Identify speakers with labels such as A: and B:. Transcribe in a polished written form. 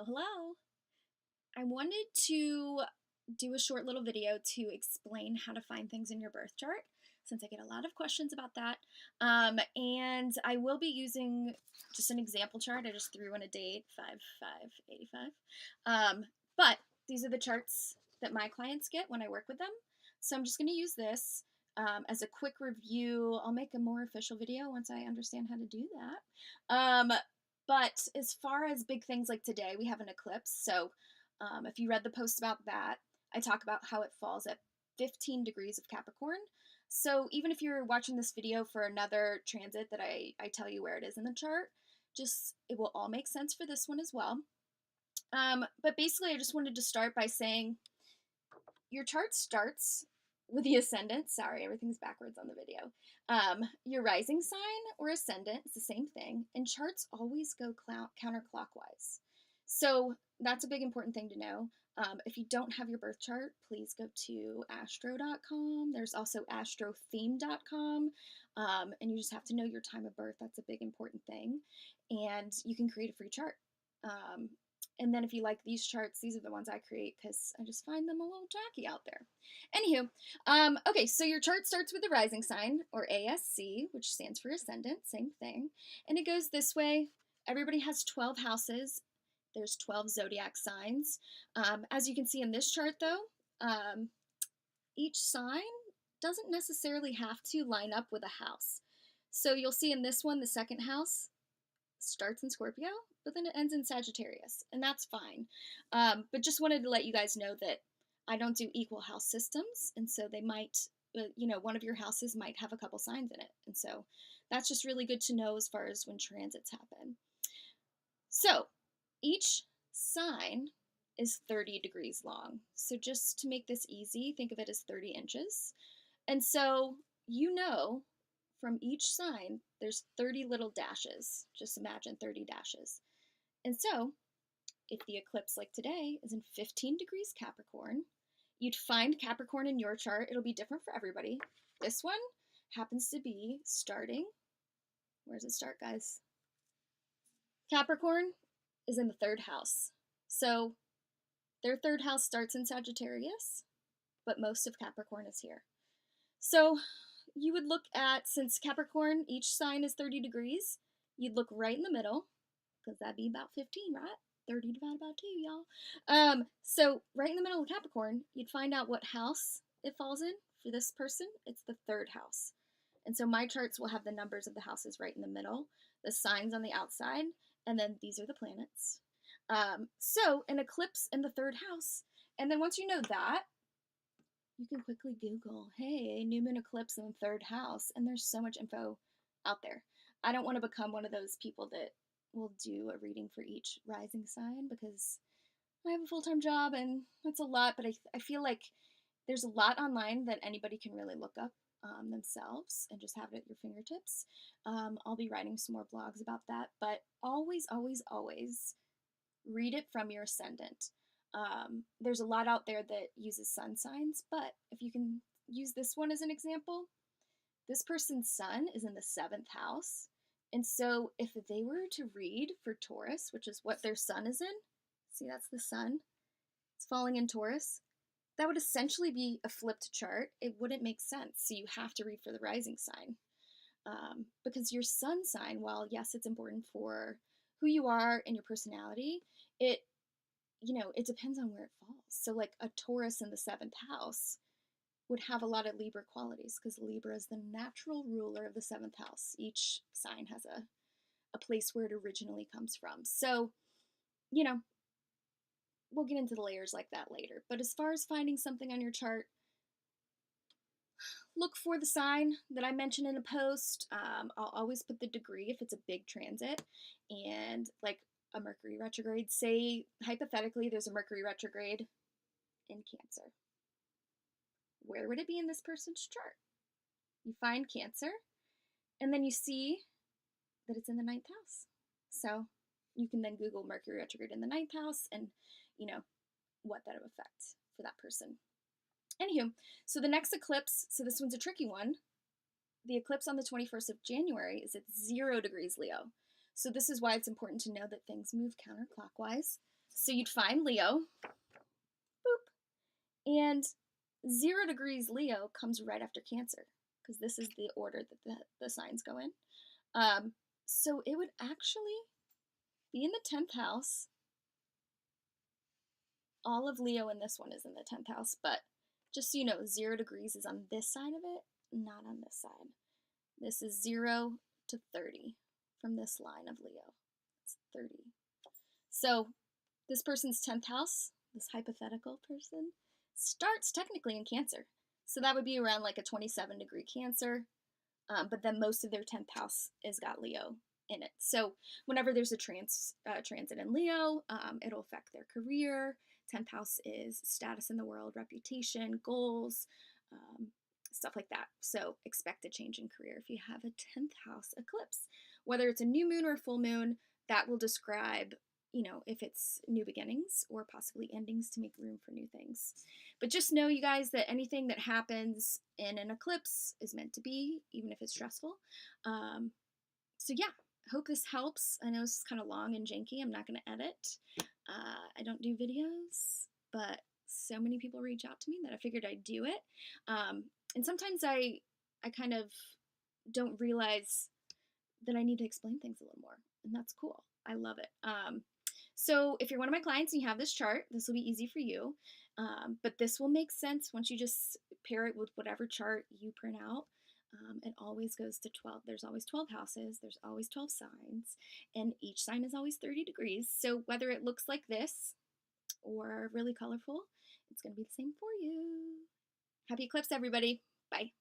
A: Hello. I wanted to do a short little video to explain how to find things in your birth chart since I get a lot of questions about that. And I will be using just an example chart. I just threw in a date, 5/5/85. But these are the charts that my clients get when I work with them. So I'm just going to use this as a quick review. I'll make a more official video once I understand how to do that. But as far as big things like today, we have an eclipse. So if you read the post about that, I talk about how it falls at 15 degrees of Capricorn. So even if you're watching this video for another transit that I tell you where it is in the chart, just it will all make sense for this one as well. But basically, I just wanted to start by saying your chart starts with the ascendant. Sorry, everything's backwards on the video. Your rising sign or ascendant is the same thing, and charts always go counterclockwise. So that's a big important thing to know. If you don't have your birth chart, please go to astro.com. There's also astrotheme.com, and you just have to know your time of birth. That's a big important thing, and you can create a free chart. And then if you like these charts, these are the ones I create because I just find them a little tacky out there. Anywho, okay, so your chart starts with the rising sign, or ASC, which stands for ascendant, same thing. And it goes this way. Everybody has 12 houses. There's 12 zodiac signs. As you can see in this chart, though, each sign doesn't necessarily have to line up with a house. So you'll see in this one, the second house starts in Scorpio, but then it ends in Sagittarius, and that's fine. But just wanted to let you guys know that I don't do equal house systems, and so they might, one of your houses might have a couple signs in it, and so that's just really good to know as far as when transits happen. So each sign is 30 degrees long. So just to make this easy, think of it as 30 inches. And so from each sign, there's 30 little dashes. Just imagine 30 dashes. And so, if the eclipse like today is in 15 degrees Capricorn, you'd find Capricorn in your chart. It'll be different for everybody. This one happens to be starting. Where does it start, guys? Capricorn is in the third house. So, their third house starts in Sagittarius, but most of Capricorn is here. So, you would look at, since Capricorn, each sign is 30 degrees, you'd look right in the middle, because that'd be about 15, right? 30 divided by 2, y'all. So right in the middle of Capricorn, you'd find out what house it falls in. For this person, it's the third house. And so my charts will have the numbers of the houses right in the middle, the signs on the outside, and then these are the planets. So an eclipse in the third house. And then once you know that, you can quickly Google, hey, new moon eclipse in the third house, and there's so much info out there. I don't want to become one of those people that will do a reading for each rising sign because I have a full-time job and that's a lot, but I feel like there's a lot online that anybody can really look up themselves and just have it at your fingertips. I'll be writing some more blogs about that, but always, always, always read it from your ascendant. There's a lot out there that uses sun signs, but if you can use this one as an example, this person's sun is in the 7th house. And so if they were to read for Taurus, which is what their sun is in, see, that's the sun, it's falling in Taurus, that would essentially be a flipped chart. It wouldn't make sense. So you have to read for the rising sign. Because your sun sign, while yes, it's important for who you are and your personality, it depends on where it falls. So like a Taurus in the 7th house would have a lot of Libra qualities because Libra is the natural ruler of the 7th house. Each sign has a place where it originally comes from. So, we'll get into the layers like that later. But as far as finding something on your chart, look for the sign that I mentioned in a post. I'll always put the degree if it's a big transit. And like a Mercury retrograde, say hypothetically there's a Mercury retrograde in Cancer. Where would it be in this person's chart? You find Cancer, and then you see that it's in the 9th house. So you can then Google Mercury retrograde in the 9th house and, what that would affect for that person. Anywho, so the next eclipse, so this one's a tricky one. The eclipse on the 21st of January is at 0 degrees Leo. So this is why it's important to know that things move counterclockwise. So you'd find Leo, boop, and 0 degrees Leo comes right after Cancer, because this is the order that the signs go in. So it would actually be in the 10th house. All of Leo in this one is in the 10th house, but just so you know, 0 degrees is on this side of it, not on this side. This is 0 to 30 from this line of Leo. It's 30. So this person's 10th house, this hypothetical person, starts technically in Cancer. So that would be around like a 27-degree Cancer, but then most of their 10th house is got Leo in it. So whenever there's a transit in Leo, it'll affect their career. 10th house is status in the world, reputation, goals, stuff like that. So expect a change in career if you have a 10th house eclipse. Whether it's a new moon or a full moon, that will describe, you know, if it's new beginnings or possibly endings to make room for new things. But just know, you guys, that anything that happens in an eclipse is meant to be, even if it's stressful. So yeah, hope this helps. I know this is kind of long and janky. I'm not going to edit. I don't do videos, but so many people reach out to me that I figured I'd do it. And sometimes I kind of don't realize that I need to explain things a little more, and that's cool. I love it. So if you're one of my clients and you have this chart, this will be easy for you. But this will make sense once you just pair it with whatever chart you print out. It always goes to 12. There's always 12 houses. There's always 12 signs. And each sign is always 30 degrees. So whether it looks like this or really colorful, it's going to be the same for you. Happy eclipse, everybody. Bye.